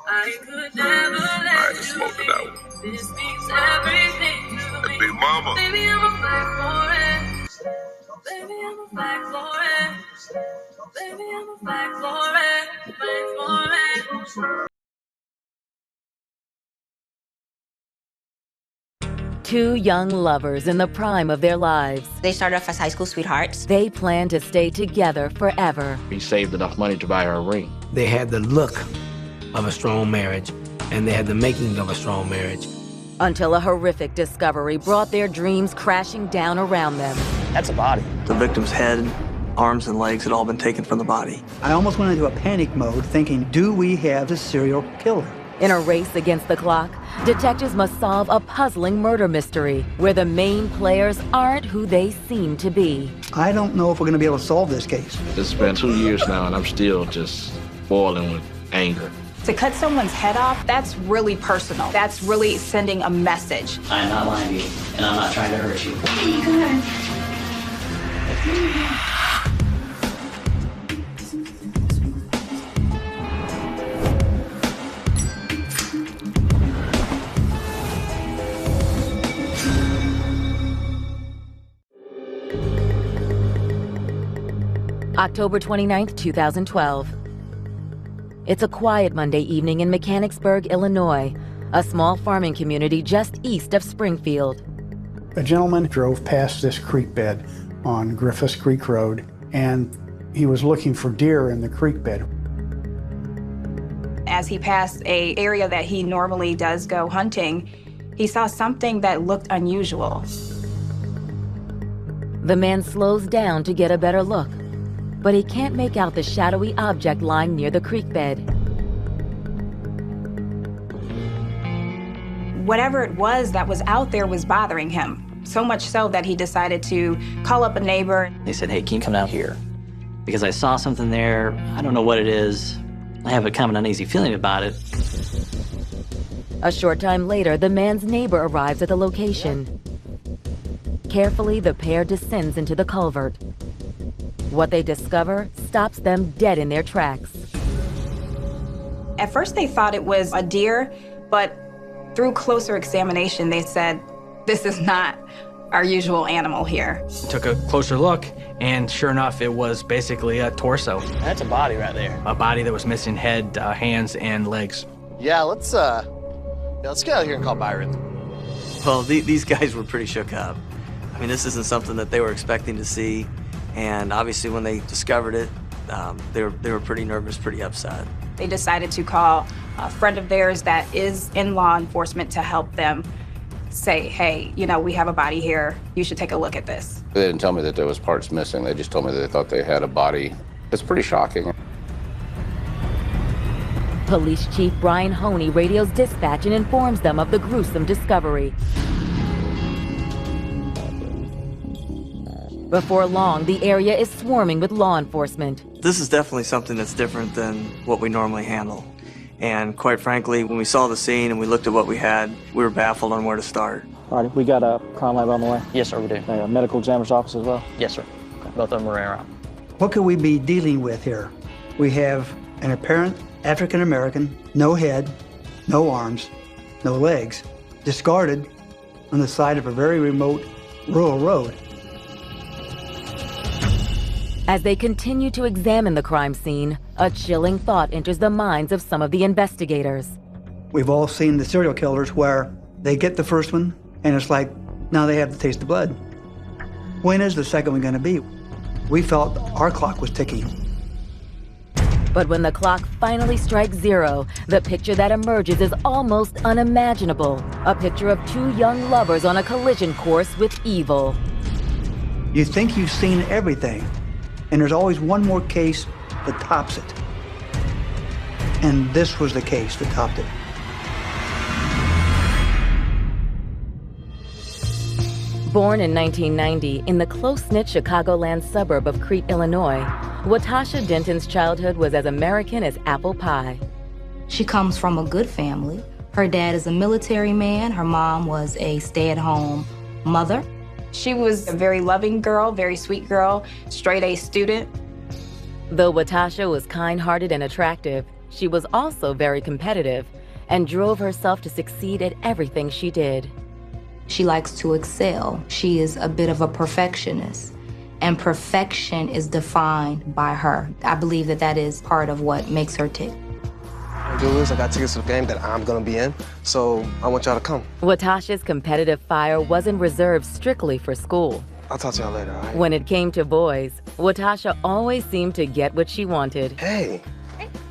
I could never let you leave. This means everything to me. Big mama. Baby, I'ma fight for it. Baby, I'ma fight for it. Baby, I'ma fight for it. Fight for it. Two young lovers in the prime of their lives. They started off as high school sweethearts. They plan to stay together forever. He saved enough money to buy her a ring. They had the look of a strong marriage, and they had the making of a strong marriage. Until a horrific discovery brought their dreams crashing down around them. That's a body. The victim's head, arms, and legs had all been taken from the body. I almost went into a panic mode thinking, do we have a serial killer? In a race against the clock, detectives must solve a puzzling murder mystery where the main players aren't who they seem to be. I don't know if we're going to be able to solve this case. It's been 2 years now, and I'm still just boiling with anger. To cut someone's head off, that's really personal. That's really sending a message. I'm not lying to you, and I'm not trying to hurt you. October 29th, 2012. It's a quiet Monday evening in Mechanicsburg, Illinois, a small farming community just east of Springfield. A gentleman drove past this creek bed on Griffiths Creek Road, and he was looking for deer in the creek bed. As he passed an area that he normally does go hunting, he saw something that looked unusual. The man slows down to get a better look, but he can't make out the shadowy object lying near the creek bed. Whatever it was that was out there was bothering him, so much so that he decided to call up a neighbor. They said, hey, can you come down here? Because I saw something there. I don't know what it is. I have a kind of uneasy feeling about it. A short time later, the man's neighbor arrives at the location. Carefully, the pair descends into the culvert. What they discover stops them dead in their tracks. At first they thought it was a deer, but through closer examination, they said, this is not our usual animal here. Took a closer look, and sure enough, it was basically a torso. That's a body right there. A body that was missing head, hands, and legs. Yeah, let's get out here and call Byron. Well, these guys were pretty shook up. I mean, this isn't something that they were expecting to see. And obviously when they discovered it, they were pretty nervous, pretty upset. They decided to call a friend of theirs that is in law enforcement to help them say, hey, you know, we have a body here. You should take a look at this. They didn't tell me that there was parts missing. They just told me that they thought they had a body. It's pretty shocking. Police Chief Brian Honey radios dispatch and informs them of the gruesome discovery. Before long, the area is swarming with law enforcement. This is definitely something that's different than what we normally handle. And quite frankly, when we saw the scene and we looked at what we had, we were baffled on where to start. All right, we got a crime lab on the way? Yes, sir, we do. A medical examiner's office as well? Yes, sir. Okay. Both of them are around. What could we be dealing with here? We have an apparent African American, no head, no arms, no legs, discarded on the side of a very remote rural road. As they continue to examine the crime scene, a chilling thought enters the minds of some of the investigators. We've all seen the serial killers where they get the first one, and it's like, now they have to taste the blood. When is the second one going to be? We felt our clock was ticking. But when the clock finally strikes zero, the picture that emerges is almost unimaginable. A picture of two young lovers on a collision course with evil. You think you've seen everything, and there's always one more case that tops it. And this was the case that topped it. Born in 1990 in the close-knit Chicagoland suburb of Crete, Illinois, Watasha Denton's childhood was as American as apple pie. She comes from a good family. Her dad is a military man. Her mom was a stay-at-home mother. She was a very loving girl, very sweet girl, straight-A student. Though Watasha was kind-hearted and attractive, she was also very competitive and drove herself to succeed at everything she did. She likes to excel. She is a bit of a perfectionist, and perfection is defined by her. I believe that that is part of what makes her tick. What I do is I got tickets to the game that I'm gonna be in, so I want y'all to come. Watasha's competitive fire wasn't reserved strictly for school. I'll talk to y'all later, all right? When it came to boys, Watasha always seemed to get what she wanted. Hey,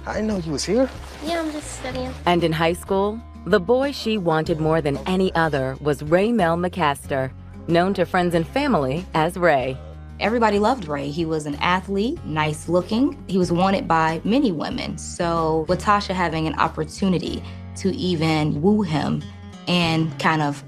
I didn't know you was here. Yeah, I'm just studying. And in high school, the boy she wanted more than any other was Raymel McCaster, known to friends and family as Ray. Everybody loved Ray. He was an athlete, nice looking. He was wanted by many women. So Watasha having an opportunity to even woo him and kind of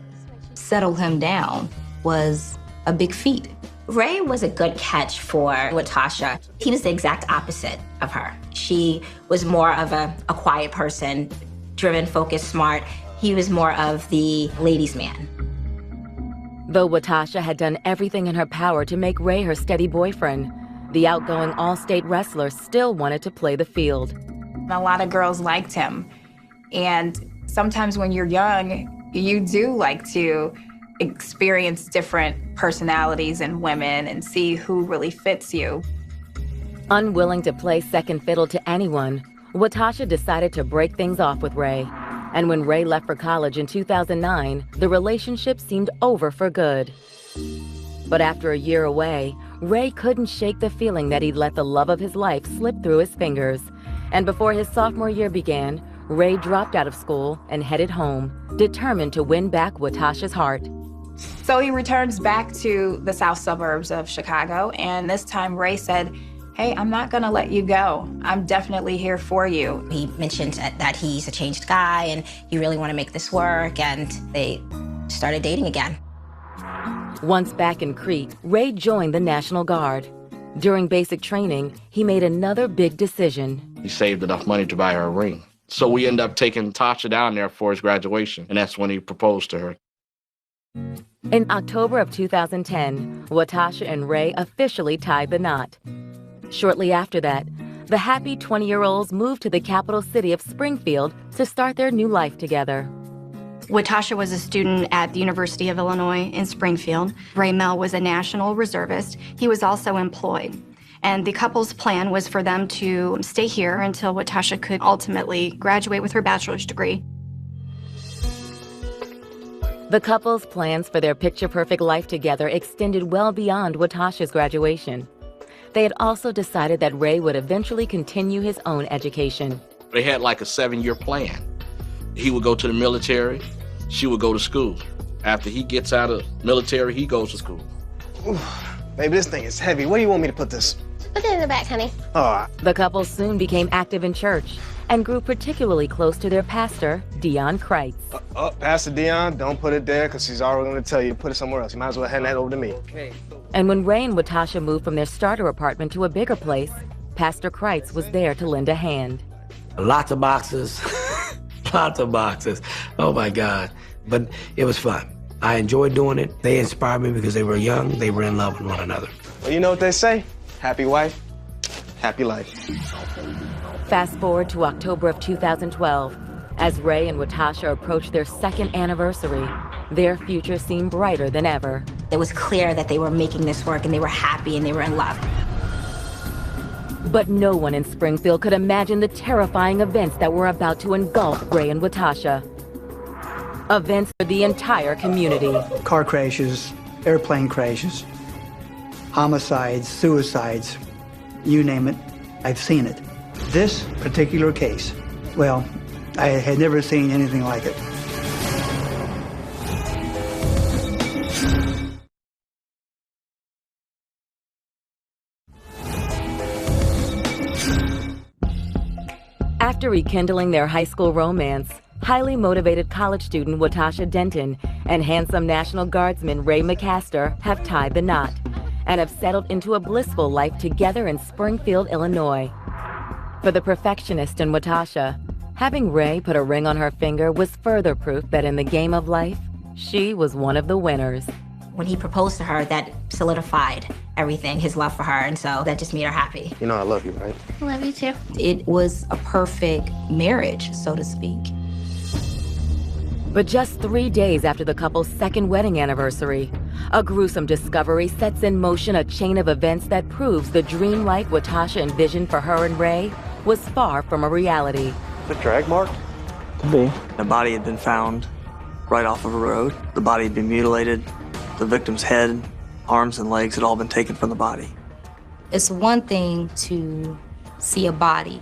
settle him down was a big feat. Ray was a good catch for Watasha. He was the exact opposite of her. She was more of a quiet person, driven, focused, smart. He was more of the ladies' man. Though Watasha had done everything in her power to make Ray her steady boyfriend, the outgoing all-state wrestler still wanted to play the field. A lot of girls liked him. And sometimes when you're young, you do like to experience different personalities in women and see who really fits you. Unwilling to play second fiddle to anyone, Watasha decided to break things off with Ray. And when Ray left for college in 2009, the relationship seemed over for good. But after a year away, Ray couldn't shake the feeling that he'd let the love of his life slip through his fingers. And before his sophomore year began, Ray dropped out of school and headed home, determined to win back Watasha's heart. So he returns back to the south suburbs of Chicago, and this time Ray said, "Hey, I'm not gonna let you go. I'm definitely here for you." He mentioned that he's a changed guy and he really want to make this work, and they started dating again. Once back in Crete, Ray joined the National Guard. During basic training, he made another big decision. He saved enough money to buy her a ring. So we ended up taking Tasha down there for his graduation, and that's when he proposed to her. In October of 2010, Watasha and Ray officially tied the knot. Shortly after that, the happy 20-year-olds moved to the capital city of Springfield to start their new life together. Watasha was a student at the University of Illinois in Springfield. Raymel was a national reservist. He was also employed. And the couple's plan was for them to stay here until Watasha could ultimately graduate with her bachelor's degree. The couple's plans for their picture-perfect life together extended well beyond Watasha's graduation. They had also decided that Ray would eventually continue his own education. They had like a 7-year plan. He would go to the military, she would go to school. After he gets out of military, he goes to school. Ooh, baby, this thing is heavy. Where do you want me to put this? Put it in the back, honey. The couple soon became active in church and grew particularly close to their pastor, Dion Kreitz. Pastor Dion, don't put it there because he's already going to tell you to put it somewhere else. You might as well hand that over to me. Okay. And when Ray and Watasha moved from their starter apartment to a bigger place, Pastor Kreitz was there to lend a hand. Lots of boxes, lots of boxes. Oh my God. But it was fun. I enjoyed doing it. They inspired me because they were young, they were in love with one another. Well, you know what they say? Happy wife, happy life. Fast forward to October of 2012. As Ray and Watasha approached their second anniversary, their future seemed brighter than ever. It was clear that they were making this work and they were happy and they were in love. But no one in Springfield could imagine the terrifying events that were about to engulf Ray and Watasha. Events for the entire community. Car crashes, airplane crashes, homicides, suicides, you name it, I've seen it. This particular case, well, I had never seen anything like it. After rekindling their high school romance, highly motivated college student Watasha Denton and handsome National Guardsman Ray McCaster have tied the knot and have settled into a blissful life together in Springfield, Illinois. For the perfectionist in Watasha, having Ray put a ring on her finger was further proof that in the game of life, she was one of the winners. When he proposed to her, that solidified everything, his love for her, and so that just made her happy. You know I love you, right? I love you too. It was a perfect marriage, so to speak. But just 3 days after the couple's second wedding anniversary, a gruesome discovery sets in motion a chain of events that proves the dream life Watasha envisioned for her and Ray was far from a reality. The drag mark? Could be. The body had been found right off of a road. The body had been mutilated. The victim's head, arms, and legs had all been taken from the body. It's one thing to see a body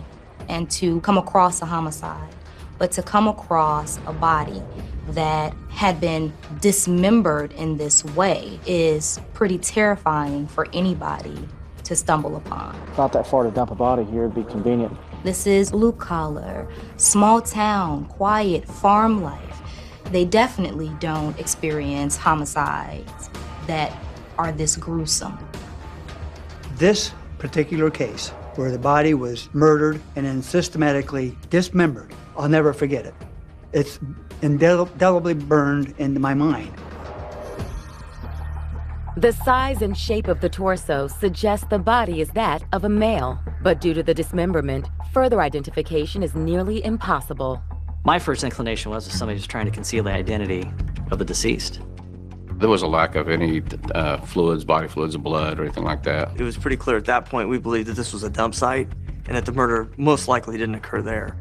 and to come across a homicide, but to come across a body that had been dismembered in this way is pretty terrifying for anybody to stumble upon. Not that far to dump a body here, it'd be convenient. This is blue collar, small town, quiet farm life. They definitely don't experience homicides that are this gruesome. This particular case, where the body was murdered and then systematically dismembered, I'll never forget it. It's indelibly burned into my mind. The size and shape of the torso suggests the body is that of a male, but due to the dismemberment, further identification is nearly impossible. My first inclination was that somebody was trying to conceal the identity of the deceased. There was a lack of any fluids, body fluids, blood, or anything like that. It was pretty clear at that point we believed that this was a dump site and that the murder most likely didn't occur there.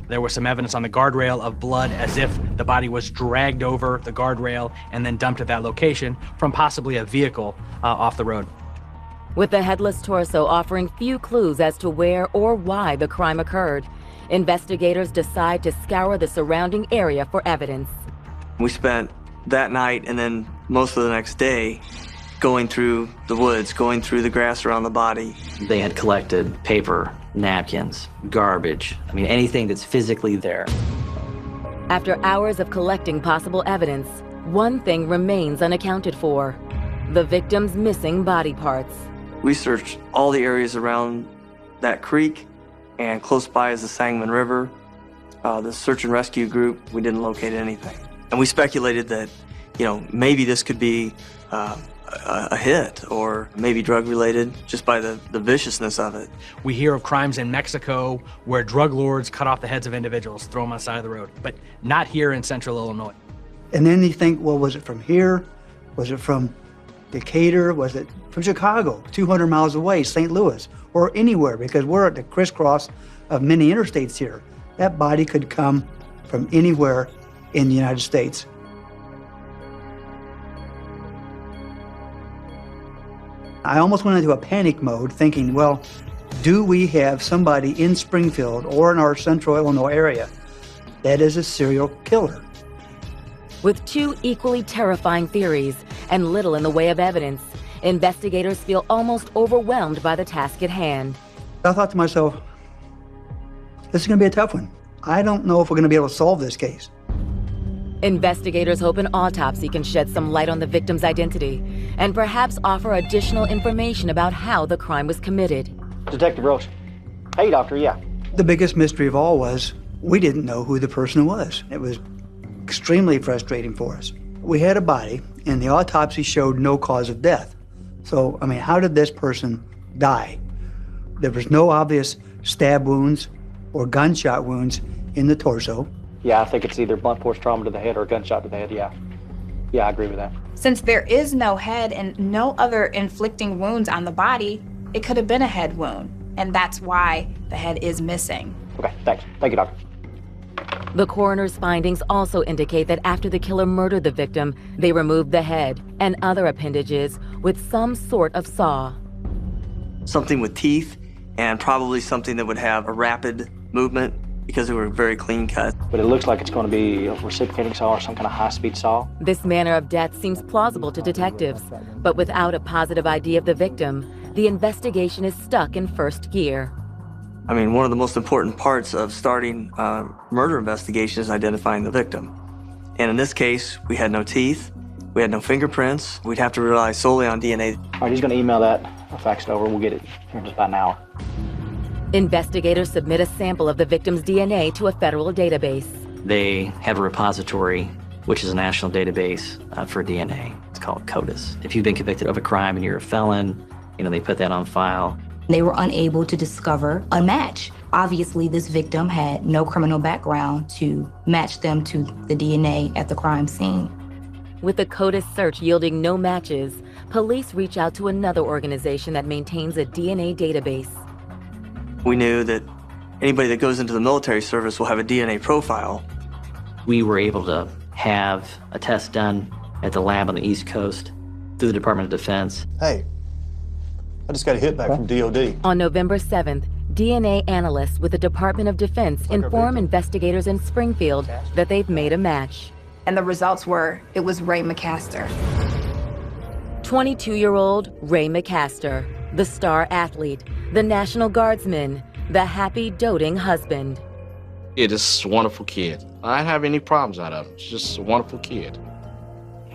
There was some evidence on the guardrail of blood as if the body was dragged over the guardrail and then dumped at that location from possibly a vehicle off the road. With the headless torso offering few clues as to where or why the crime occurred, investigators decide to scour the surrounding area for evidence. We spent that night and then most of the next day going through the woods, going through the grass around the body. They had collected paper, napkins, garbage, anything that's physically there. After hours of collecting possible evidence, one thing remains unaccounted for: the victim's missing body parts. We searched all the areas around that creek, and close by is the Sangamon River. The search and rescue group, we didn't locate anything. And we speculated that, maybe this could be a hit or maybe drug related just by the viciousness of it. We hear of crimes in Mexico where drug lords cut off the heads of individuals, throw them on the side of the road, but not here in central Illinois. And then you think, well, was it from here? Was it from Decatur? Was it from Chicago, 200 miles away, St. Louis, or anywhere? Because we're at the crisscross of many interstates here. That body could come from anywhere in the United States. I almost went into a panic mode thinking, well, do we have somebody in Springfield or in our central Illinois area that is a serial killer? With two equally terrifying theories and little in the way of evidence, investigators feel almost overwhelmed by the task at hand. I thought to myself, this is going to be a tough one. I don't know if we're going to be able to solve this case. Investigators hope an autopsy can shed some light on the victim's identity and perhaps offer additional information about how the crime was committed. Detective Roach. Hey, Doctor, yeah. The biggest mystery of all was we didn't know who the person was. It was extremely frustrating for us. We had a body, and the autopsy showed no cause of death. So, how did this person die? There was no obvious stab wounds or gunshot wounds in the torso. Yeah, I think it's either blunt force trauma to the head or a gunshot to the head, yeah. Yeah, I agree with that. Since there is no head and no other inflicting wounds on the body, it could have been a head wound, and that's why the head is missing. Okay, thanks. Thank you, Doctor. The coroner's findings also indicate that after the killer murdered the victim, they removed the head and other appendages with some sort of saw. Something with teeth and probably something that would have a rapid movement because they were very clean cut. But it looks like it's going to be a reciprocating saw or some kind of high-speed saw. This manner of death seems plausible to detectives, but without a positive ID of the victim, the investigation is stuck in first gear. One of the most important parts of starting a murder investigation is identifying the victim. And in this case, we had no teeth, we had no fingerprints, we'd have to rely solely on DNA. All right, he's going to email that, I'll fax it over, we'll get it here in just about an hour. Investigators submit a sample of the victim's DNA to a federal database. They have a repository, which is a national database for DNA. It's called CODIS. If you've been convicted of a crime and you're a felon, they put that on file. They were unable to discover a match. Obviously, this victim had no criminal background to match them to the DNA at the crime scene. With the CODIS search yielding no matches, police reach out to another organization that maintains a DNA database. We knew that anybody that goes into the military service will have a DNA profile. We were able to have a test done at the lab on the East Coast through the Department of Defense. Hey, I just got a hit back from DOD. On November 7th, DNA analysts with the Department of Defense inform investigators in Springfield that they've made a match. And the results were, it was Ray McCaster. 22-year-old Ray McCaster, the star athlete, the National Guardsman, the happy, doting husband. It is a wonderful kid. I didn't have any problems out of him. It's just a wonderful kid.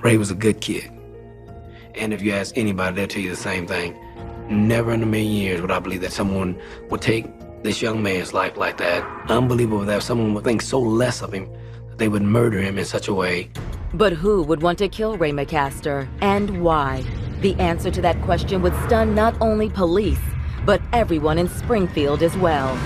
Ray was a good kid. And if you ask anybody, they'll tell you the same thing. Never in a million years would I believe that someone would take this young man's life like that. Unbelievable that someone would think so less of him that they would murder him in such a way. But who would want to kill Ray McCaster, and why? The answer to that question would stun not only police, but everyone in Springfield as well.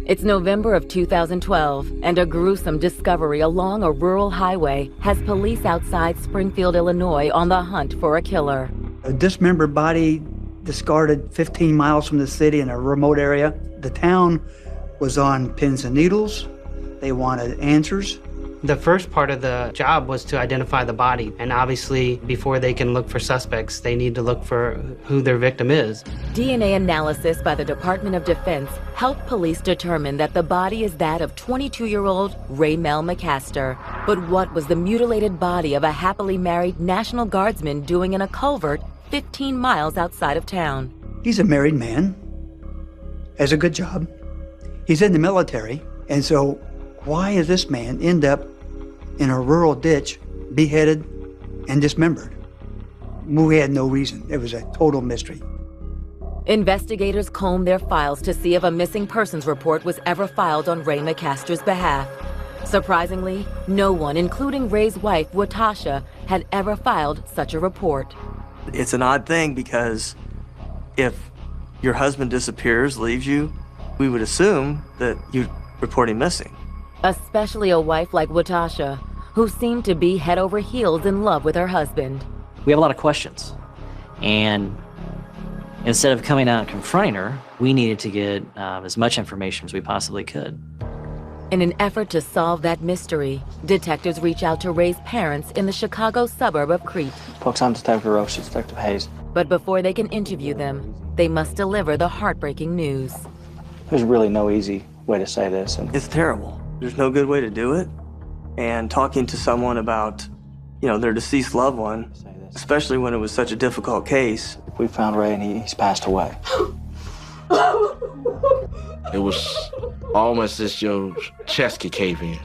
It's November of 2012, and a gruesome discovery along a rural highway has police outside Springfield, Illinois on the hunt for a killer. A dismembered body discarded 15 miles from the city in a remote area. The town was on pins and needles. They wanted answers. The first part of the job was to identify the body, and obviously before they can look for suspects, they need to look for who their victim is. DNA analysis by the Department of Defense helped police determine that the body is that of 22-year-old Ray Mel McCaster. But what was the mutilated body of a happily married National Guardsman doing in a culvert 15 miles outside of town? He's a married man, has a good job. He's in the military, and so why does this man end up in a rural ditch, beheaded and dismembered? We had no reason. It was a total mystery. Investigators combed their files to see if a missing persons report was ever filed on Ray McCaster's behalf. Surprisingly, no one, including Ray's wife, Watasha, had ever filed such a report. It's an odd thing because if your husband disappears, leaves you, we would assume that you report him missing. Especially a wife like Watasha, who seemed to be head over heels in love with her husband. We have a lot of questions. And instead of coming out and confronting her, we needed to get as much information as we possibly could. In an effort to solve that mystery, detectives reach out to Ray's parents in the Chicago suburb of Crete. Folks, I'm Detective Roche, Detective Hayes. But before they can interview them, they must deliver the heartbreaking news. There's really no easy way to say this. It's terrible. There's no good way to do it. And talking to someone about, their deceased loved one, especially when it was such a difficult case. We found Ray and he's passed away. It was almost as your chest could cave in.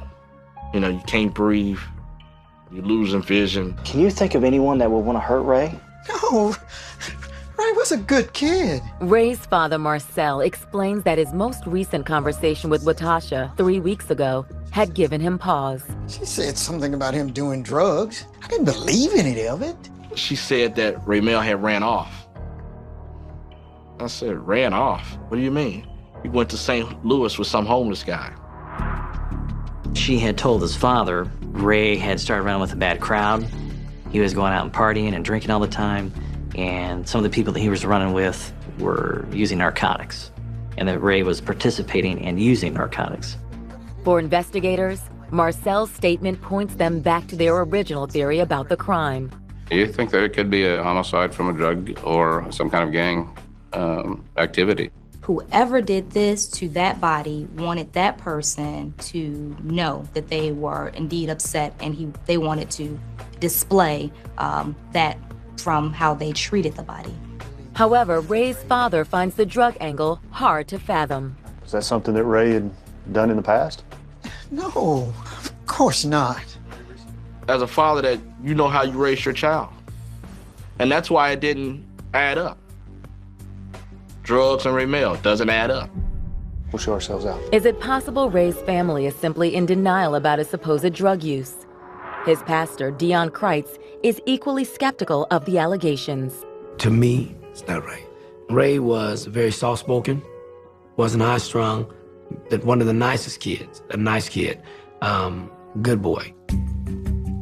You can't breathe. You're losing vision. Can you think of anyone that would want to hurt Ray? No, Ray was a good kid. Ray's father, Marcel, explains that his most recent conversation with Watasha 3 weeks ago had given him pause. She said something about him doing drugs. I didn't believe any of it. She said that Ray Mel had ran off. I said, ran off? What do you mean? He went to St. Louis with some homeless guy. She had told his father Ray had started running with a bad crowd. He was going out and partying and drinking all the time. And some of the people that he was running with were using narcotics, and that Ray was participating in using narcotics. For investigators, Marcel's statement points them back to their original theory about the crime. Do you think that it could be a homicide from a drug or some kind of gang activity? Whoever did this to that body wanted that person to know that they were indeed upset, and they wanted to display that from how they treated the body. However, Ray's father finds the drug angle hard to fathom. Is that something that Ray had done in the past? No, of course not. As a father, that you know how you raise your child. And that's why it didn't add up. Drugs and Ray Mel doesn't add up. We'll show ourselves out. Is it possible Ray's family is simply in denial about his supposed drug use? His pastor, Dion Kreitz, is equally skeptical of the allegations. To me, it's not Ray. Ray was very soft-spoken, wasn't high-strung, one of the nicest kids, a nice kid, good boy.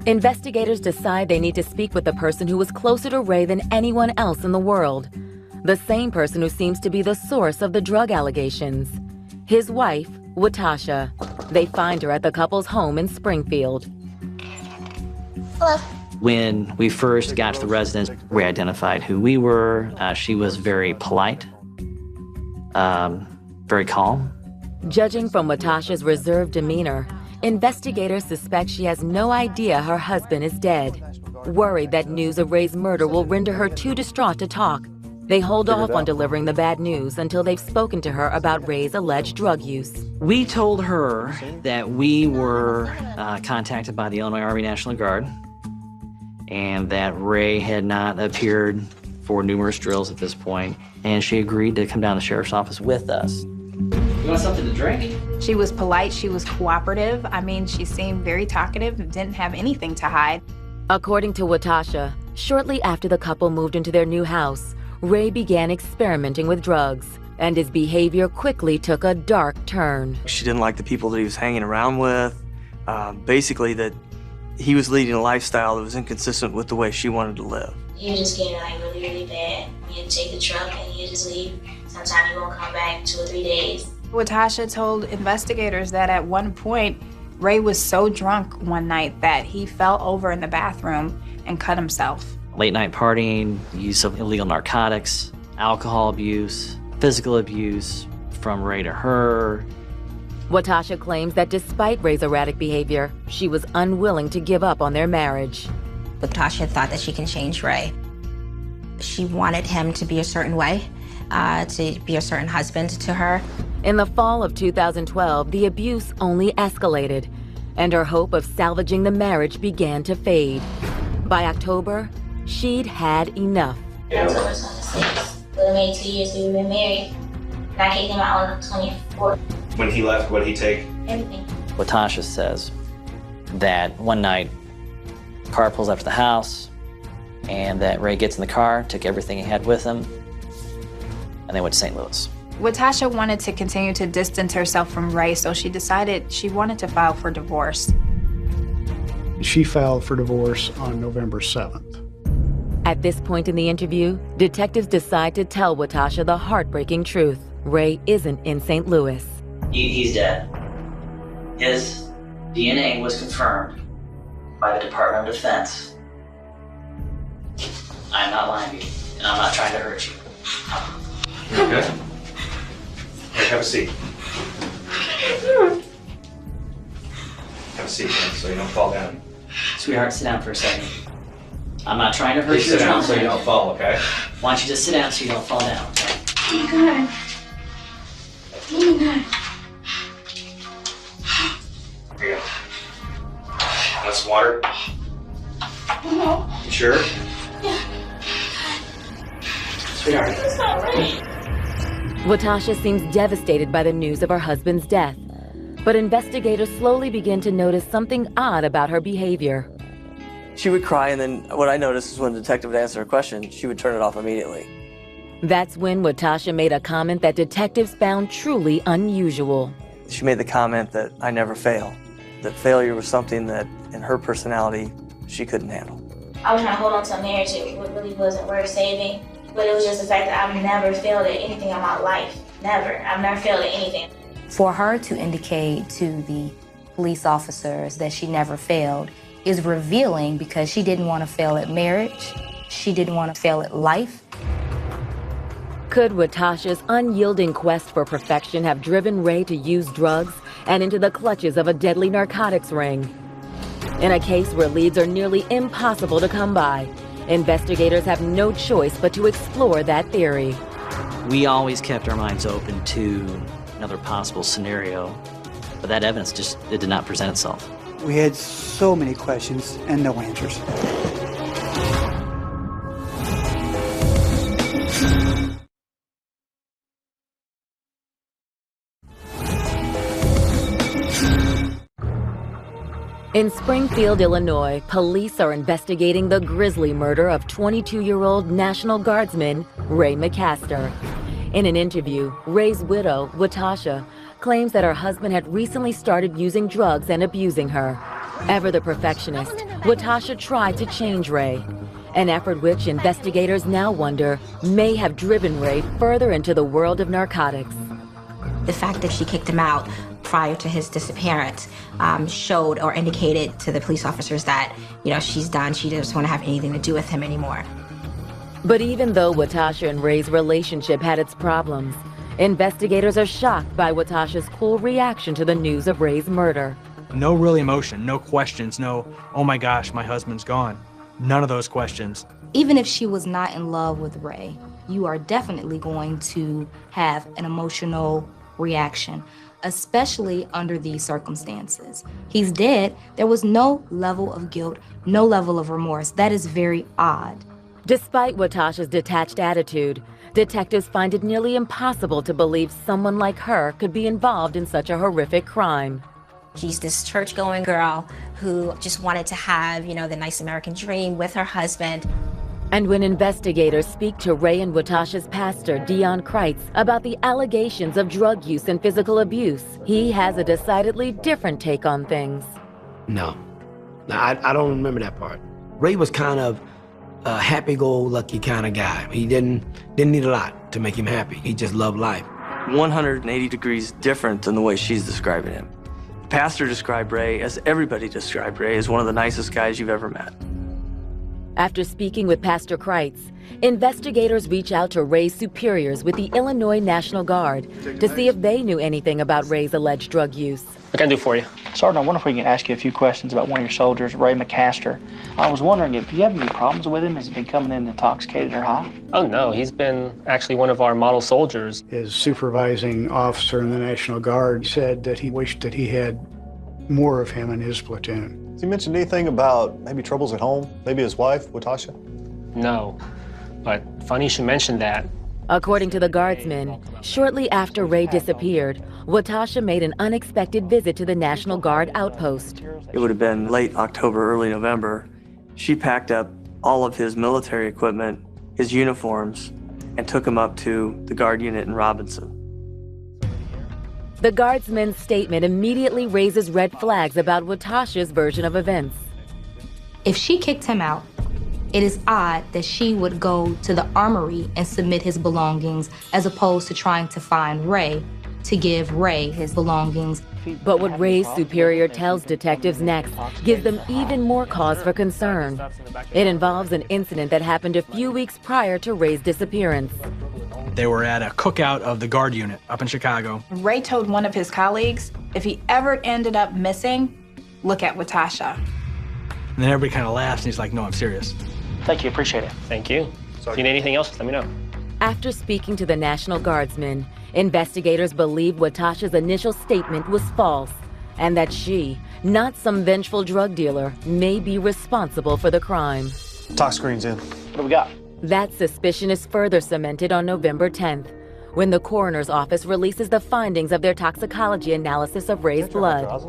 Investigators decide they need to speak with the person who was closer to Ray than anyone else in the world. The same person who seems to be the source of the drug allegations. His wife, Watasha. They find her at the couple's home in Springfield. Hello. When we first got to the residence, we identified who we were. She was very polite, very calm. Judging from Watasha's reserved demeanor, investigators suspect she has no idea her husband is dead. Worried that news of Ray's murder will render her too distraught to talk, they hold off on delivering the bad news until they've spoken to her about Ray's alleged drug use. We told her that we were contacted by the Illinois Army National Guard and that Ray had not appeared for numerous drills at this point, and she agreed to come down to the sheriff's office with us. You want something to drink? She was polite, she was cooperative. I mean, she seemed very talkative and didn't have anything to hide. According to Watasha, shortly after the couple moved into their new house, Ray began experimenting with drugs, and his behavior quickly took a dark turn. She didn't like the people that he was hanging around with. Basically, that he was leading a lifestyle that was inconsistent with the way she wanted to live. You just get like really, really bad. You take the truck and you just leave. Sometimes you won't come back 2 or 3 days. Watasha told investigators that at one point, Ray was so drunk one night that he fell over in the bathroom and cut himself. Late night partying, use of illegal narcotics, alcohol abuse, physical abuse from Ray to her. Watasha claims that despite Ray's erratic behavior, she was unwilling to give up on their marriage. Watasha thought that she can change Ray. She wanted him to be a certain way, to be a certain husband to her. In the fall of 2012, the abuse only escalated, and her hope of salvaging the marriage began to fade. By October, she'd had enough. October 26th. But it made 2 years we've been married. And I kicked him out on the 24th. When he left, what did he take? Everything. Watasha says that one night, car pulls up to the house, and that Ray gets in the car, took everything he had with him, and they went to St. Louis. Watasha wanted to continue to distance herself from Ray, so she decided she wanted to file for divorce. She filed for divorce on November 7th. At this point in the interview, detectives decide to tell Watasha the heartbreaking truth. Ray isn't in St. Louis. He's dead. His DNA was confirmed by the Department of Defense. I'm not lying to you, and I'm not trying to hurt you. You okay? Here, have a seat. Have a seat, man, so you don't fall down. Sweetheart, sit down for a second. I'm not trying to hurt Please you. sit down so you don't fall, okay? Why don't you just sit down so you don't fall down, okay? Oh my God. Oh my God. Here you go. Want some water? No. You sure? Yeah. Sweetheart. It's not right. Watasha seems devastated by the news of her husband's death, but investigators slowly begin to notice something odd about her behavior. She would cry, and then what I noticed is when the detective would answer a question, she would turn it off immediately. That's when Watasha made a comment that detectives found truly unusual. She made the comment that I never fail, that failure was something that, in her personality, she couldn't handle. I was trying to hold on to a marriage that really wasn't worth saving, but it was just the fact that I've never failed at anything in my life. Never. I've never failed at anything. For her to indicate to the police officers that she never failed is revealing, because she didn't want to fail at marriage. She didn't want to fail at life. Could Watasha's unyielding quest for perfection have driven Ray to use drugs and into the clutches of a deadly narcotics ring? In a case where leads are nearly impossible to come by, investigators have no choice but to explore that theory. We always kept our minds open to another possible scenario, but that evidence it did not present itself. We had so many questions and no answers. In Springfield, Illinois, police are investigating the grisly murder of 22-year-old National Guardsman Ray McCaster. In an interview, Ray's widow, Watasha, claims that her husband had recently started using drugs and abusing her. Ever the perfectionist, Watasha tried to change Ray, an effort which investigators now wonder may have driven Ray further into the world of narcotics. The fact that she kicked him out prior to his disappearance showed or indicated to the police officers that, she's done. She doesn't want to have anything to do with him anymore. But even though Watasha and Ray's relationship had its problems, investigators are shocked by Watasha's cool reaction to the news of Ray's murder. No real emotion, no questions, no, oh my gosh, my husband's gone. None of those questions. Even if she was not in love with Ray, you are definitely going to have an emotional reaction, especially under these circumstances. He's dead. There was no level of guilt, no level of remorse. That is very odd. Despite Watasha's detached attitude, detectives find it nearly impossible to believe someone like her could be involved in such a horrific crime. She's this church-going girl who just wanted to have, the nice American dream with her husband. And when investigators speak to Ray and Watasha's pastor, Dion Kreitz, about the allegations of drug use and physical abuse, he has a decidedly different take on things. No, I don't remember that part. Ray was kind of a happy-go-lucky kind of guy. He didn't need a lot to make him happy. He just loved life. 180 degrees different than the way she's describing him. The pastor described Ray, as everybody described Ray, as one of the nicest guys you've ever met. After speaking with Pastor Kreitz, investigators reach out to Ray's superiors with the Illinois National Guard to see if they knew anything about Ray's alleged drug use. What can I do for you? Sergeant, I wonder if we can ask you a few questions about one of your soldiers, Ray McCaster. I was wondering if you have any problems with him. Has he been coming in intoxicated or high? Oh, no. He's been actually one of our model soldiers. His supervising officer in the National Guard said that he wished that he had more of him in his platoon. Has he mentioned anything about maybe troubles at home? Maybe his wife, Watasha? No, but funny you should mention that. According to the guardsmen, shortly after Ray disappeared, Watasha made an unexpected visit to the National Guard outpost. It would have been late October, early November. She packed up all of his military equipment, his uniforms, and took him up to the Guard unit in Robinson. The guardsman's statement immediately raises red flags about Watasha's version of events. If she kicked him out, it is odd that she would go to the armory and submit his belongings as opposed to trying to find Ray to give Ray his belongings. But what Ray's superior tells detectives next gives them even more cause for concern. It involves an incident that happened a few weeks prior to Ray's disappearance. They were at a cookout of the Guard unit up in Chicago. Ray told one of his colleagues, if he ever ended up missing, look at Watasha. And then everybody kind of laughs, and he's like, no, I'm serious. Thank you, appreciate it. Thank you. If you need anything else, let me know. After speaking to the National Guardsmen, investigators believe Watasha's initial statement was false, and that she, not some vengeful drug dealer, may be responsible for the crime. Tox screen's in. What do we got? That suspicion is further cemented on November 10th, when the coroner's office releases the findings of their toxicology analysis of Ray's blood.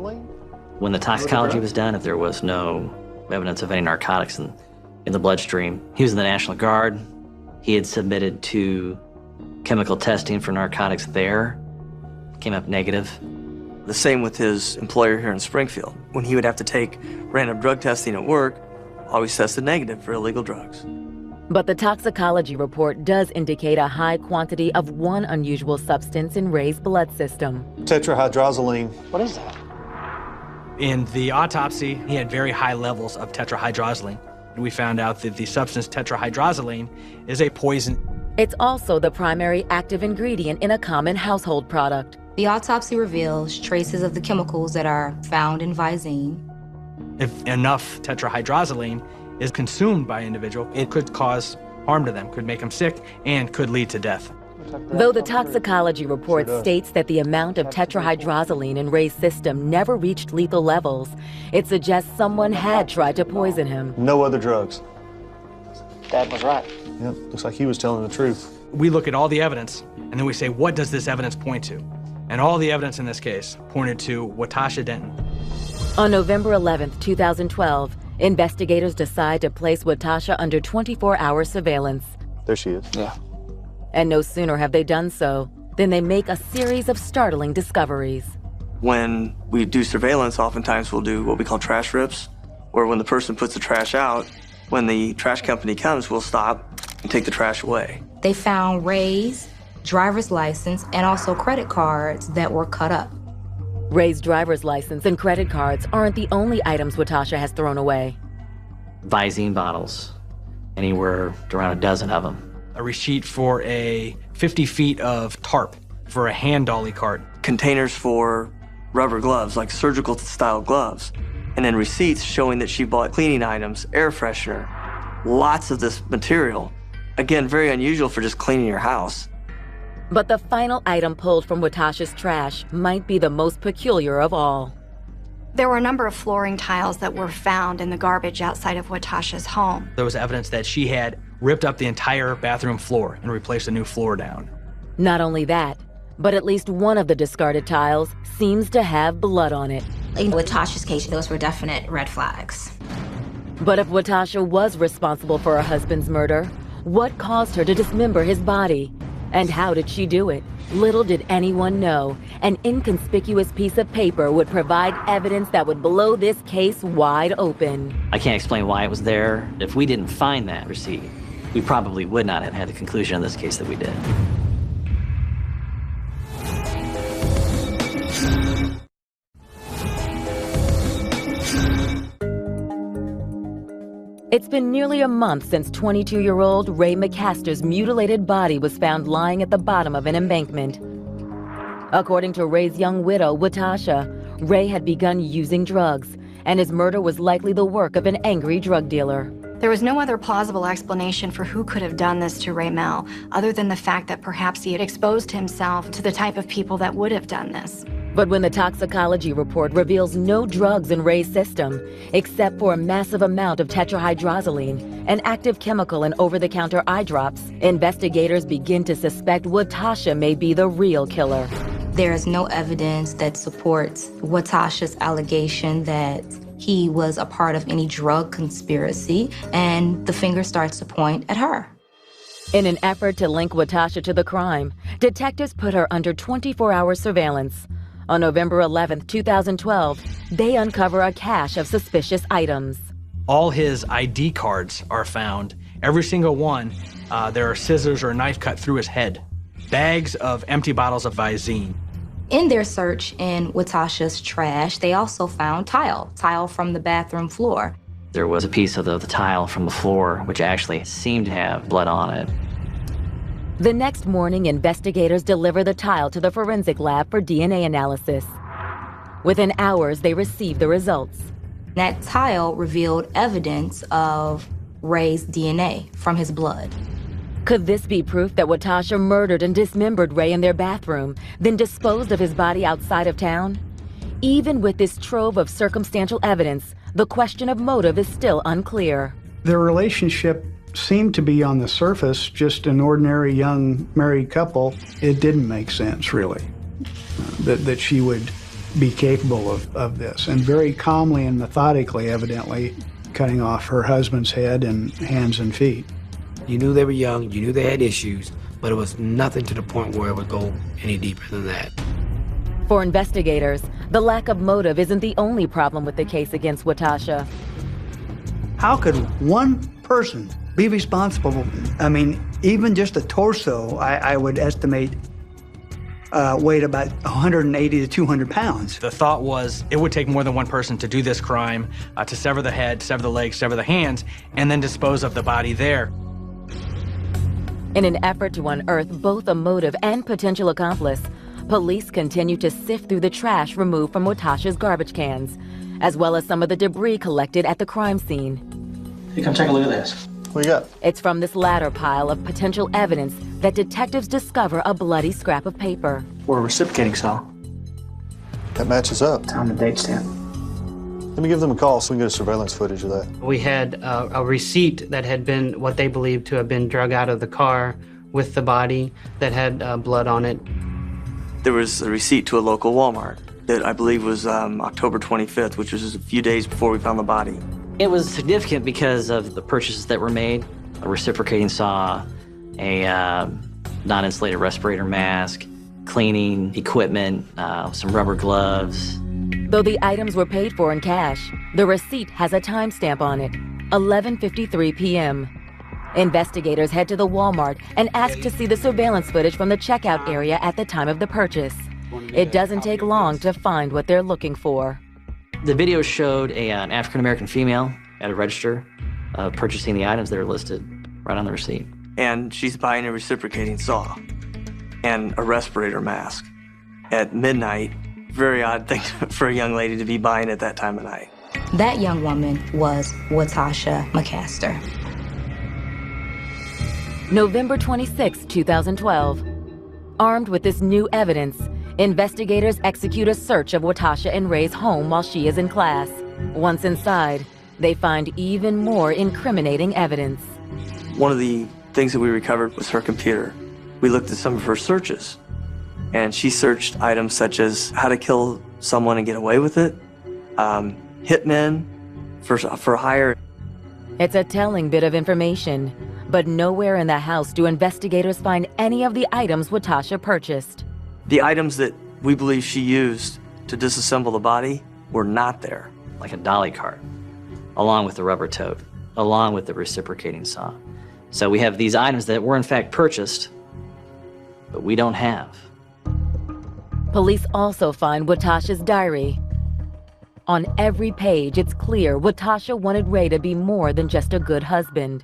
When the toxicology was done, if there was no evidence of any narcotics in the bloodstream, he was in the National Guard. He had submitted to chemical testing for narcotics there, came up negative. The same with his employer here in Springfield. When he would have to take random drug testing at work, always tested negative for illegal drugs. But the toxicology report does indicate a high quantity of one unusual substance in Ray's blood system. Tetrahydrozoline. What is that? In the autopsy, he had very high levels of tetrahydrozoline. We found out that the substance tetrahydrozoline is a poison. It's also the primary active ingredient in a common household product. The autopsy reveals traces of the chemicals that are found in Visine. If enough tetrahydrozoline is consumed by an individual, it could cause harm to them, could make them sick, and could lead to death. Though the toxicology report states that the amount of tetrahydrozoline in Ray's system never reached lethal levels, it suggests someone had tried to poison him. No other drugs. Dad was right. Yep, looks like he was telling the truth. We look at all the evidence, and then we say, what does this evidence point to? And all the evidence in this case pointed to Watasha Denton. On November 11th, 2012, investigators decide to place Watasha under 24-hour surveillance. There she is. Yeah. And no sooner have they done so than they make a series of startling discoveries. When we do surveillance, oftentimes we'll do what we call trash rips, where when the person puts the trash out, when the trash company comes, we'll stop and take the trash away. They found Ray's driver's license and also credit cards that were cut up. Ray's driver's license and credit cards aren't the only items Watasha has thrown away. Visine bottles, anywhere around a dozen of them. A receipt for a 50 feet of tarp for a hand dolly cart. Containers for rubber gloves, like surgical style gloves. And then receipts showing that she bought cleaning items, air freshener, lots of this material. Again, very unusual for just cleaning your house. But the final item pulled from Watasha's trash might be the most peculiar of all. There were a number of flooring tiles that were found in the garbage outside of Watasha's home. There was evidence that she had ripped up the entire bathroom floor and replaced a new floor down. Not only that, but at least one of the discarded tiles seems to have blood on it. In Watasha's case, those were definite red flags. But if Watasha was responsible for her husband's murder, what caused her to dismember his body? And how did she do it? Little did anyone know, an inconspicuous piece of paper would provide evidence that would blow this case wide open. I can't explain why it was there. If we didn't find that receipt, we probably would not have had the conclusion in this case that we did. It's been nearly a month since 22-year-old Ray McCaster's mutilated body was found lying at the bottom of an embankment. According to Ray's young widow, Watasha, Ray had begun using drugs, and his murder was likely the work of an angry drug dealer. There was no other plausible explanation for who could have done this to Ray Mel, other than the fact that perhaps he had exposed himself to the type of people that would have done this. But when the toxicology report reveals no drugs in Ray's system, except for a massive amount of tetrahydrozoline, an active chemical in over-the-counter eye drops, investigators begin to suspect Watasha may be the real killer. There is no evidence that supports Watasha's allegation that he was a part of any drug conspiracy, and the finger starts to point at her. In an effort to link Watasha to the crime, detectives put her under 24-hour surveillance. On November 11th, 2012, they uncover a cache of suspicious items. All his ID cards are found. Every single one, there are scissors or a knife cut through his head. Bags of empty bottles of Visine. In their search in Watasha's trash, they also found tile from the bathroom floor. There was a piece of the tile from the floor which actually seemed to have blood on it. The next morning, investigators deliver the tile to the forensic lab for DNA analysis. Within hours, they receive the results. That tile revealed evidence of Ray's DNA from his blood. Could this be proof that Watasha murdered and dismembered Ray in their bathroom, then disposed of his body outside of town? Even with this trove of circumstantial evidence, the question of motive is still unclear. Their relationship seemed to be on the surface just an ordinary young married couple. It didn't make sense, really, that she would be capable of this. And very calmly and methodically, evidently, cutting off her husband's head and hands and feet. You knew they were young, you knew they had issues, but it was nothing to the point where it would go any deeper than that. For investigators, the lack of motive isn't the only problem with the case against Watasha. How could one person be responsible? I mean, even just a torso, I would estimate weighed about 180 to 200 pounds. The thought was it would take more than one person to do this crime, to sever the head, sever the legs, sever the hands, and then dispose of the body there. In an effort to unearth both a motive and potential accomplice, police continue to sift through the trash removed from Watasha's garbage cans, as well as some of the debris collected at the crime scene. Hey, come take a look at this. What you got? It's from this latter pile of potential evidence that detectives discover a bloody scrap of paper. We're reciprocating, Sal. That matches up. Time and date stamp. Let me give them a call so we can get a surveillance footage of that. We had a receipt that had been what they believed to have been drug out of the car with the body that had blood on it. There was a receipt to a local Walmart. that I believe was October 25th, which was just a few days before we found the body. It was significant because of the purchases that were made: a reciprocating saw, a non-insulated respirator mask, cleaning equipment, some rubber gloves. Though the items were paid for in cash, the receipt has a timestamp on it, 11:53 p.m. Investigators head to the Walmart and ask to see the surveillance footage from the checkout area at the time of the purchase. It doesn't take long to find what they're looking for. The video showed an African-American female at a register purchasing the items that are listed right on the receipt. And she's buying a reciprocating saw and a respirator mask at midnight. Very odd thing for a young lady to be buying at that time of night. That young woman was Watasha McCaster. November 26, 2012. Armed with this new evidence, investigators execute a search of Watasha and Ray's home while she is in class. Once inside, they find even more incriminating evidence. One of the things that we recovered was her computer. We looked at some of her searches, and she searched items such as how to kill someone and get away with it, hitmen for hire. It's a telling bit of information, but nowhere in the house do investigators find any of the items Watasha purchased. The items that we believe she used to disassemble the body were not there. Like a dolly cart, along with the rubber tote, along with the reciprocating saw. So we have these items that were in fact purchased, but we don't have. Police also find Watasha's diary. On every page, it's clear Watasha wanted Ray to be more than just a good husband.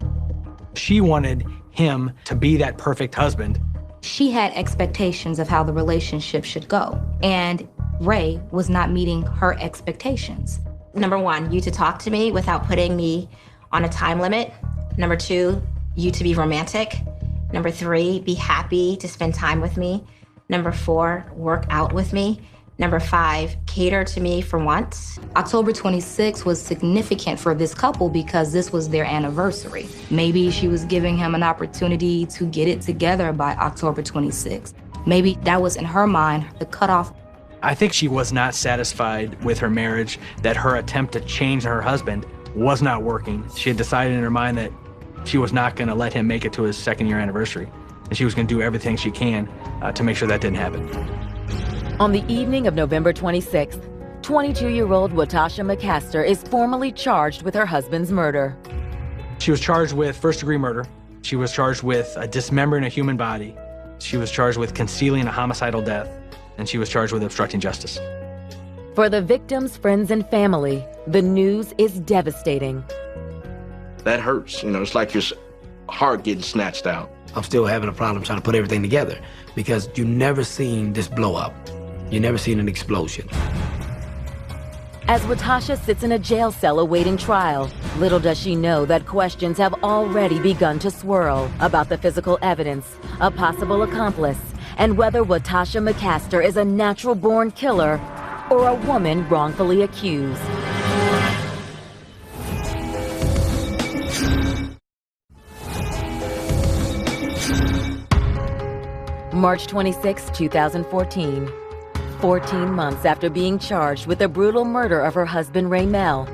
She wanted him to be that perfect husband. She had expectations of how the relationship should go, and Ray was not meeting her expectations. Number one, you to talk to me without putting me on a time limit. Number two, you to be romantic. Number three, be happy to spend time with me. Number four, work out with me. Number five, cater to me for once. October 26 was significant for this couple because this was their anniversary. Maybe she was giving him an opportunity to get it together by October 26. Maybe that was in her mind the cutoff. I think she was not satisfied with her marriage, that her attempt to change her husband was not working. She had decided in her mind that she was not going to let him make it to his second-year anniversary, and she was going to do everything she can to make sure that didn't happen. On the evening of November 26th, 22-year-old Watasha McCaster is formally charged with her husband's murder. She was charged with first-degree murder. She was charged with dismembering a human body. She was charged with concealing a homicidal death. And she was charged with obstructing justice. For the victim's friends and family, the news is devastating. That hurts. It's like your heart getting snatched out. I'm still having a problem trying to put everything together because you never seen this blow up. You never seen an explosion. As Watasha sits in a jail cell awaiting trial, little does she know that questions have already begun to swirl about the physical evidence, a possible accomplice, and whether Watasha McCaster is a natural-born killer or a woman wrongfully accused. March 26, 2014. 14 months after being charged with the brutal murder of her husband Ray Mel,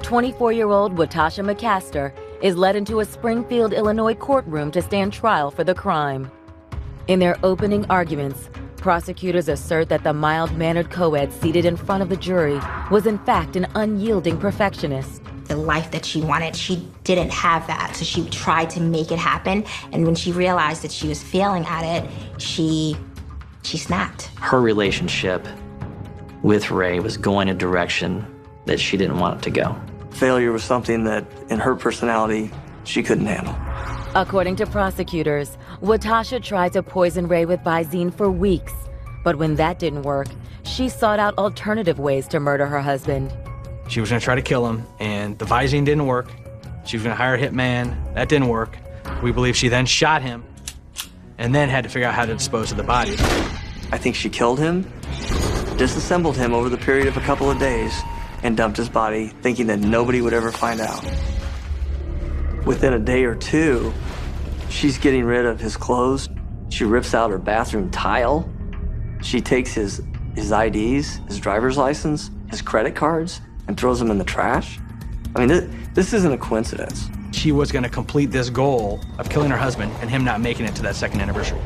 24-year-old Watasha McCaster is led into a Springfield, Illinois courtroom to stand trial for the crime. In their opening arguments, prosecutors assert that the mild-mannered co-ed seated in front of the jury was in fact an unyielding perfectionist. The life that she wanted, she didn't have that, so she tried to make it happen, and when she realized that she was failing at it, she snapped. Her relationship with Ray was going a direction that she didn't want it to go. Failure was something that, in her personality, she couldn't handle. According to prosecutors, Watasha tried to poison Ray with Visine for weeks, but when that didn't work, she sought out alternative ways to murder her husband. She was going to try to kill him, and the Visine didn't work. She was going to hire a hitman. That didn't work. We believe she then shot him and then had to figure out how to dispose of the body. I think she killed him, disassembled him over the period of a couple of days, and dumped his body, thinking that nobody would ever find out. Within a day or two, she's getting rid of his clothes. She rips out her bathroom tile. She takes his his IDs, his driver's license, his credit cards, and throws them in the trash? I mean, this isn't a coincidence. She was going to complete this goal of killing her husband and him not making it to that second anniversary.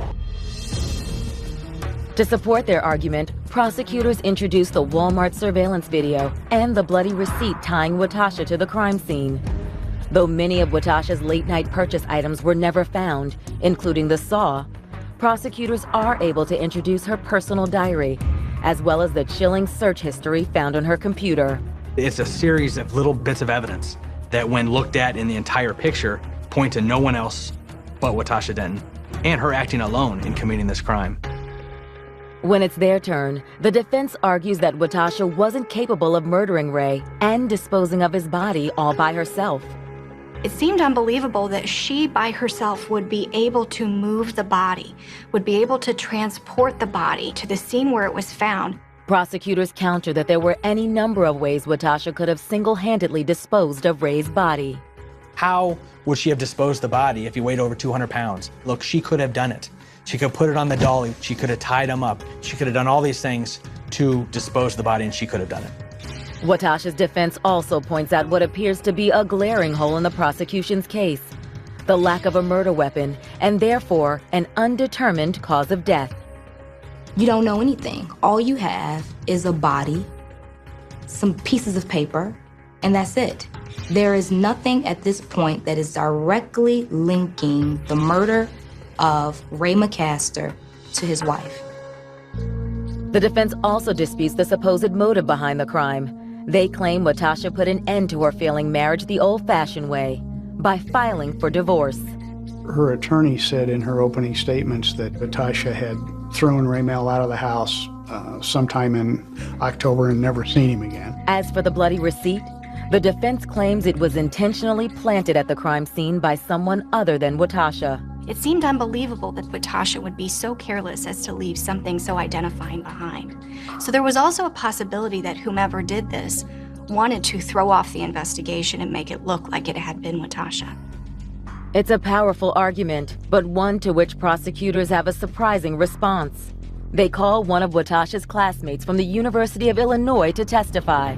To support their argument, prosecutors introduced the Walmart surveillance video and the bloody receipt tying Watasha to the crime scene. Though many of Watasha's late-night purchase items were never found, including the saw, prosecutors are able to introduce her personal diary, as well as the chilling search history found on her computer. It's a series of little bits of evidence that, when looked at in the entire picture, point to no one else but Watasha Denton, and her acting alone in committing this crime. When it's their turn, the defense argues that Watasha wasn't capable of murdering Ray and disposing of his body all by herself. It seemed unbelievable that she by herself would be able to move the body, would be able to transport the body to the scene where it was found. Prosecutors counter that there were any number of ways Watasha could have single-handedly disposed of Ray's body. How would she have disposed the body if he weighed over 200 pounds? Look, she could have done it. She could have put it on the dolly. She could have tied him up. She could have done all these things to dispose of the body, and she could have done it. Watasha's defense also points out what appears to be a glaring hole in the prosecution's case: the lack of a murder weapon, and therefore an undetermined cause of death. You don't know anything. All you have is a body, some pieces of paper, and that's it. There is nothing at this point that is directly linking the murder of Ray McCaster to his wife. The defense also disputes the supposed motive behind the crime. They claim Watasha put an end to her failing marriage the old-fashioned way, by filing for divorce. Her attorney said in her opening statements that Watasha had thrown Ray Mel out of the house sometime in October and never seen him again. As for the bloody receipt, the defense claims it was intentionally planted at the crime scene by someone other than Watasha. It seemed unbelievable that Watasha would be so careless as to leave something so identifying behind. So there was also a possibility that whomever did this wanted to throw off the investigation and make it look like it had been Watasha. It's a powerful argument, but one to which prosecutors have a surprising response. They call one of Watasha's classmates from the University of Illinois to testify.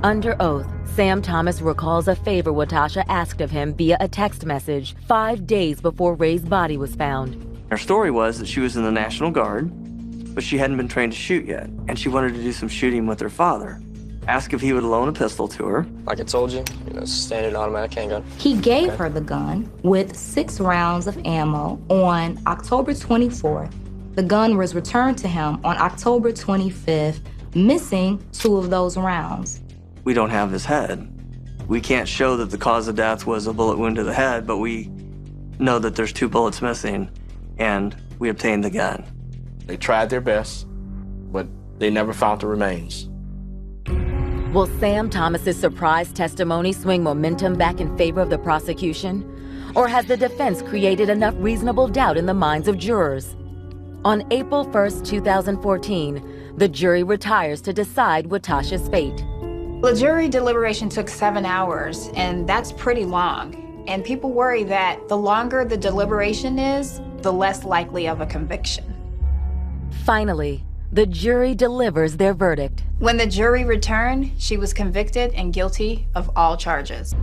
Under oath, Sam Thomas recalls a favor Watasha asked of him via a text message 5 days before Ray's body was found. Her story was that she was in the National Guard, but she hadn't been trained to shoot yet, and she wanted to do some shooting with her father. Asked if he would loan a pistol to her. Like I told you, standard automatic handgun. He gave her the gun with 6 rounds of ammo on October 24th. The gun was returned to him on October 25th, missing 2 of those rounds. We don't have his head. We can't show that the cause of death was a bullet wound to the head, but we know that there's 2 bullets missing, and we obtained the gun. They tried their best, but they never found the remains. Will Sam Thomas's surprise testimony swing momentum back in favor of the prosecution? Or has the defense created enough reasonable doubt in the minds of jurors? On April 1st, 2014, the jury retires to decide Watasha's fate. The jury deliberation took 7 hours, and that's pretty long. And people worry that the longer the deliberation is, the less likely of a conviction. Finally, the jury delivers their verdict. When the jury returned, she was convicted and guilty of all charges.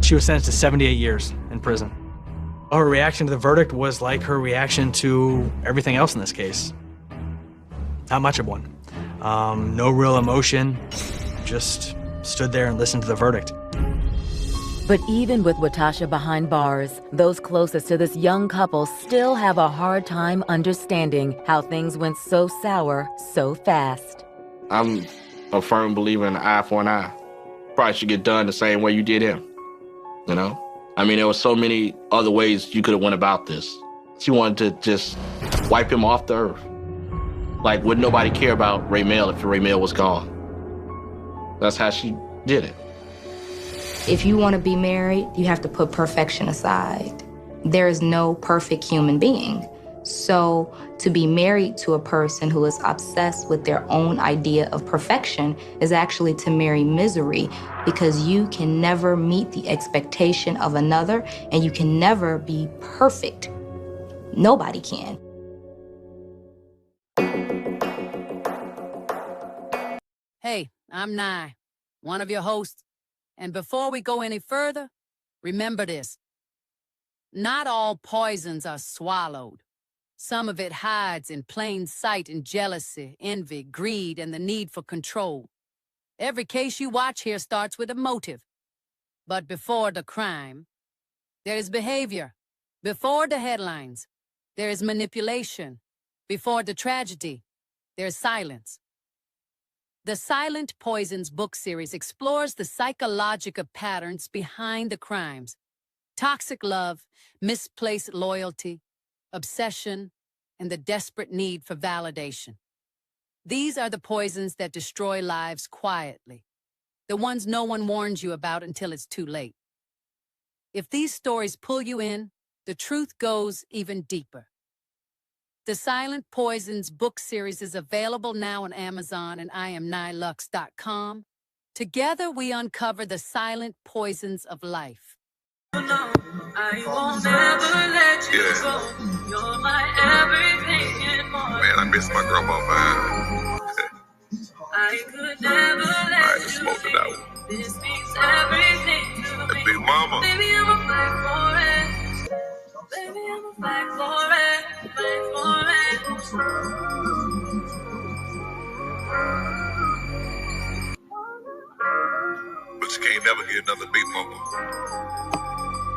She was sentenced to 78 years in prison. Her reaction to the verdict was like her reaction to everything else in this case. Not much of one. No real emotion. Just stood there and listened to the verdict. But even with Watasha behind bars, those closest to this young couple still have a hard time understanding how things went so sour so fast. I'm a firm believer in an eye for an eye. Probably should get done the same way you did him, you know? I mean, there were so many other ways you could have went about this. She wanted to just wipe him off the earth. Like, would nobody care about Ray Mel if Ray Mel was gone? That's how she did it. If you want to be married, you have to put perfection aside. There is no perfect human being. So to be married to a person who is obsessed with their own idea of perfection is actually to marry misery, because you can never meet the expectation of another and you can never be perfect. Nobody can. Hey, I'm Nye, one of your hosts. And before we go any further, remember this. Not all poisons are swallowed. Some of it hides in plain sight in jealousy, envy, greed, and the need for control. Every case you watch here starts with a motive. But before the crime, there is behavior. Before the headlines, there is manipulation. Before the tragedy, there is silence. The Silent Poisons book series explores the psychological patterns behind the crimes. Toxic love, misplaced loyalty, obsession, and the desperate need for validation. These are the poisons that destroy lives quietly, the ones no one warns you about until it's too late. If these stories pull you in, the truth goes even deeper. The Silent Poisons book series is available now on Amazon and IamNylux.com. Together we uncover the silent poisons of life. I won't ever let you go. You're my everything and more. Man, I miss my grandma, man. I could never let you smoke it out. This means everything to me. Big mama. Baby, I'm a fight for it. Baby, I'm a fight for it. Fight for it. But you can't never get another Big Mama.